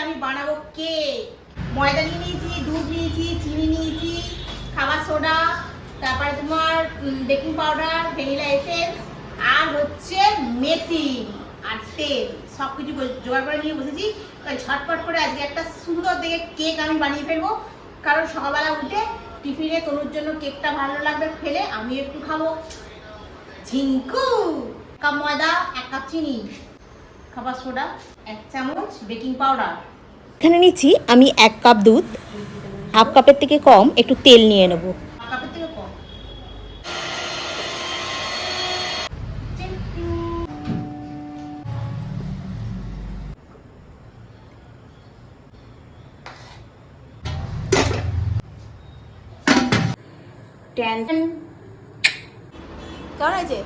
আমি বানাবো কেক। ময়দা নিয়ে নিয়েছি, দুধ নিয়েছি, চিনি নিয়েছি, খাবার সোডা, তারপরে তোমার বেকিং পাউডার, ভ্যানিলা এসেন্স, আর হচ্ছে মেথি আর তেল, সব কিছু জোগাড় করে নিয়ে বসেছি। ঝটপট করে আজকে একটা সুন্দর দেখে কেক আমি বানিয়ে ফেলবো, কারণ সকালবেলা উঠে টিফিনে তনুর জন্য কেকটা ভালো লাগবে খেলে, আমি একটু খাবো। ঝিঙ্কু, কাপ ময়দা, 1 কাপ চিনি, খাবার সোডা 1 চামচ, বেকিং পাউডার। এখানে নিচ্ছি আমি 1 কাপ দুধ, হাফ কাপের থেকে কম একটু তেল নিয়ে নেব। কাপের থেকে কম। কেমন হয়েছে?